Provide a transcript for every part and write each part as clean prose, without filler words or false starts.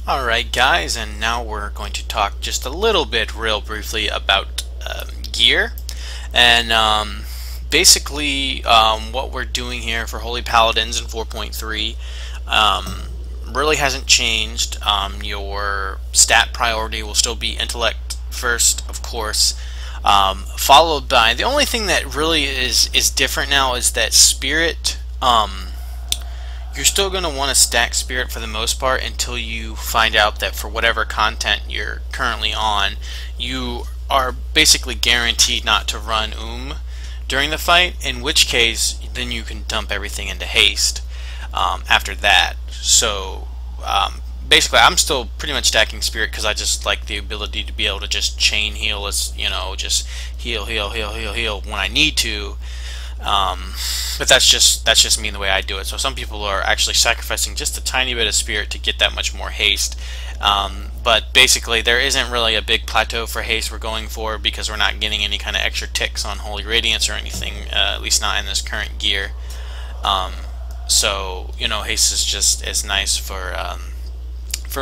Alright guys, and now we're going to talk just a little bit real briefly about gear. And basically what we're doing here for Holy Paladins in 4.3 really hasn't changed. Your stat priority will still be intellect first, of course, followed by, the only thing that really is different now is that spirit. You're still going to want to stack spirit for the most part until you find out that for whatever content you're currently on, you are basically guaranteed not to run during the fight, in which case then you can dump everything into haste after that. So basically I'm still pretty much stacking spirit because I just like the ability to be able to just chain heal, as you know, just heal when I need to. But that's just me, the way I do it. So some people are actually sacrificing just a tiny bit of spirit to get that much more haste. But basically there isn't really a big plateau for haste we're going for, because we're not getting any kind of extra ticks on Holy Radiance or anything, at least not in this current gear. So you know, haste is just as nice for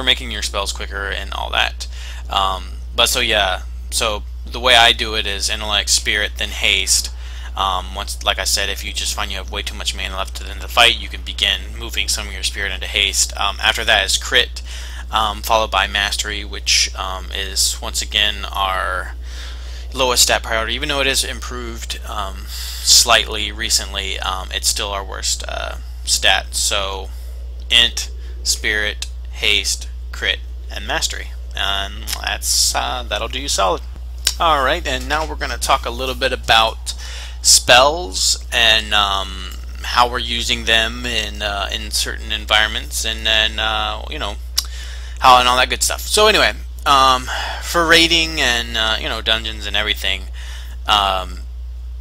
making your spells quicker and all that. But so yeah, so the way I do it is intellect, spirit, then haste. Once, like I said, if you just find you have way too much mana left in the fight, you can begin moving some of your spirit into haste. After that is crit, followed by mastery, which is once again our lowest stat priority. Even though it is improved slightly recently, it's still our worst stat. So int, spirit, haste, crit, and mastery, and that'll do you solid. Alright, and now we're going to talk a little bit about spells and how we're using them in certain environments, and then you know, how and all that good stuff. So anyway, for raiding and you know, dungeons and everything,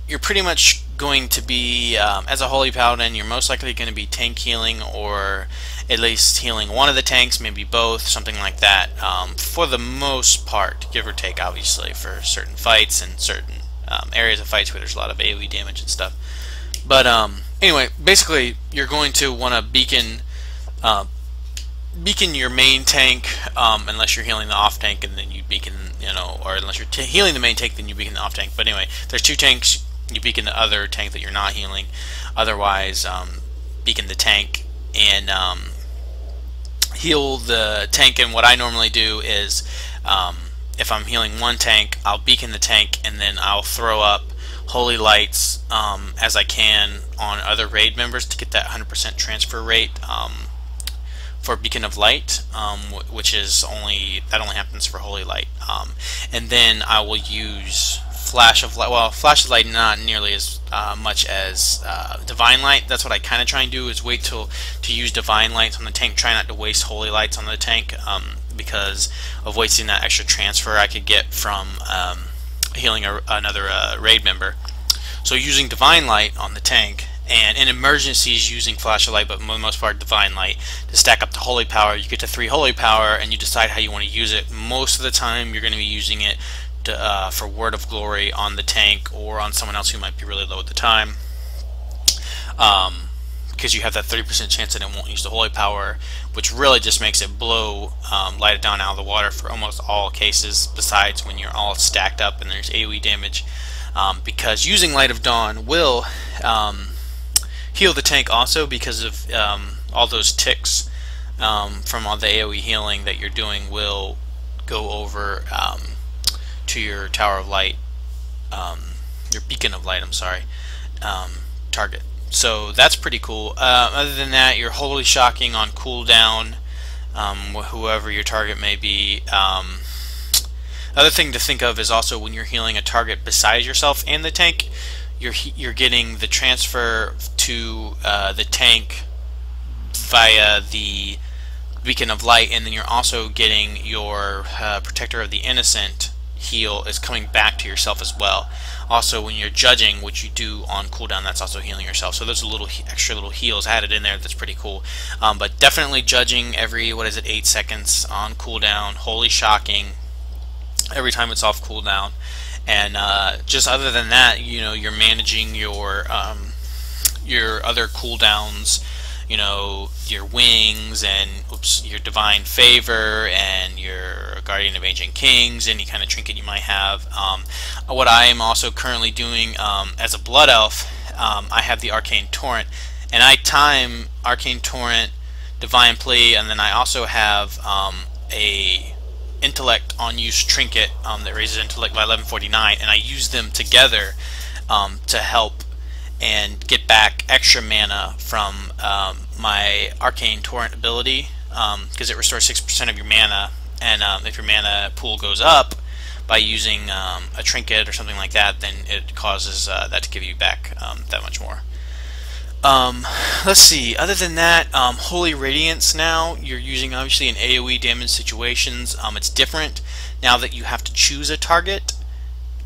you're pretty much going to be, as a Holy Paladin, you're most likely going to be tank healing, or at least healing one of the tanks, maybe both, something like that, for the most part, give or take, obviously, for certain fights and certain areas of fights where there's a lot of AoE damage and stuff. But anyway, basically you're going to want to beacon your main tank, unless you're healing the off tank, and then you beacon, you know, or unless you're healing the main tank, then you beacon the off tank. But anyway, there's two tanks, you beacon the other tank that you're not healing. Otherwise, beacon the tank and heal the tank. And what I normally do is, if I'm healing one tank, I'll beacon the tank, and then I'll throw up holy lights as I can on other raid members to get that 100% transfer rate for beacon of light, which is only happens for holy light. And then I will use flash of light. Well, flash of light not nearly as much as divine light. That's what I kind of try and do, is wait to use divine lights on the tank. Try not to waste holy lights on the tank, because of wasting that extra transfer I could get from healing another raid member. So using divine light on the tank, and in emergencies using flash of light, but for the most part divine light, to stack up to holy power. You get to 3 holy power and you decide how you want to use it. Most of the time you're going to be using it for word of glory on the tank, or on someone else who might be really low at the time, because you have that 30% chance that it won't use the holy power, which really just makes it blow light it down out of the water for almost all cases, besides when you're all stacked up and there's AoE damage, because using Light of Dawn will heal the tank also, because of all those ticks from all the AoE healing that you're doing will go over to your Tower of Light, your Beacon of Light, I'm sorry, target. So that's pretty cool. Other than that, you're holy shocking on cooldown, whoever your target may be. Other thing to think of is also when you're healing a target besides yourself and the tank, you're getting the transfer to the tank via the Beacon of Light, and then you're also getting your Protector of the Innocent heal is coming back to yourself as well. Also, when you're judging, which you do on cooldown, that's also healing yourself. So there's a little extra little heals added in there that's pretty cool. But definitely judging every, 8 seconds on cooldown, holy shocking every time it's off cooldown. And just other than that, you know, you're managing your other cooldowns you know, your wings and your divine favor and your guardian of ancient kings, any kind of trinket you might have. What I am also currently doing as a blood elf, I have the arcane torrent, and I time arcane torrent, divine plea, and then I also have a intellect on use trinket that raises intellect by 1149, and I use them together to help and get back extra mana from my arcane torrent ability, because it restores 6% of your mana, and if your mana pool goes up by using a trinket or something like that, then it causes that to give you back that much more. Let's see, other than that, Holy Radiance now, you're using obviously in AoE damage situations. It's different now that you have to choose a target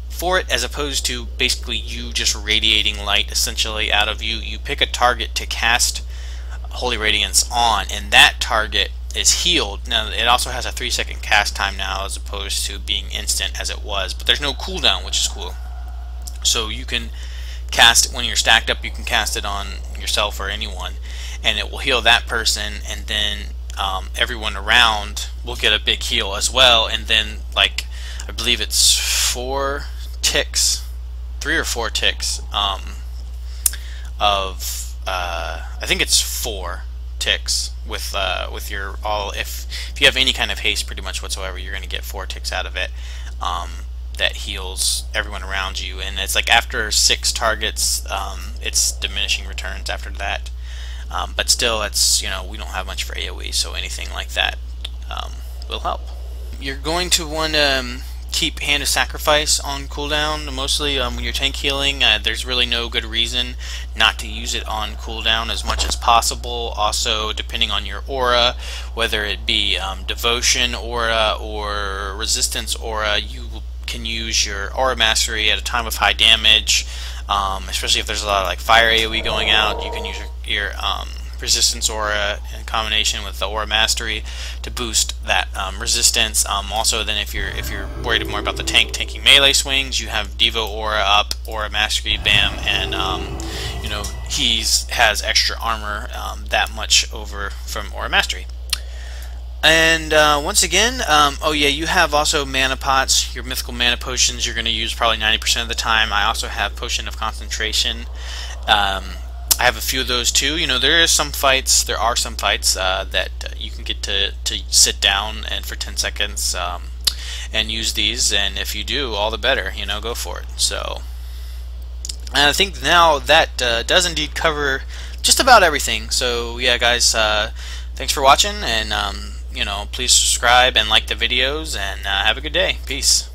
for it, as opposed to basically you just radiating light essentially out of you. You pick a target to cast Holy Radiance on, and that target is healed. Now it also has a 3-second cast time now, as opposed to being instant as it was, but there's no cooldown, which is cool. So you can cast it when you're stacked up, you can cast it on yourself or anyone, and it will heal that person, and then everyone around will get a big heal as well. And then, like, I believe it's 3 or 4 ticks of I think it's 4 ticks with your all. If you have any kind of haste pretty much whatsoever, you're going to get 4 ticks out of it. That heals everyone around you, and it's like after 6 targets, it's diminishing returns after that. But still, it's, you know, we don't have much for AoE, so anything like that will help. You're going to want to keep Hand of Sacrifice on cooldown, mostly when you're tank healing. There's really no good reason not to use it on cooldown as much as possible. Also, depending on your aura, whether it be Devotion aura or Resistance aura, you can use your Aura Mastery at a time of high damage, especially if there's a lot of like fire AoE going out. You can use your Resistance aura in combination with the Aura Mastery to boost that resistance. Also, then if you're worried more about the tanking melee swings, you have Devo aura up, Aura Mastery, bam, and you know, he has extra armor that much over from Aura Mastery. And once again, oh yeah, you have also mana pots, your mythical mana potions you're going to use probably 90% of the time. I also have Potion of Concentration. I have a few of those too. You know, there are some fights that you can get to sit down and for 10 seconds and use these, and if you do, all the better, you know, go for it. So, and I think now that does indeed cover just about everything. So yeah, guys, thanks for watching, and you know, please subscribe and like the videos, and have a good day. Peace.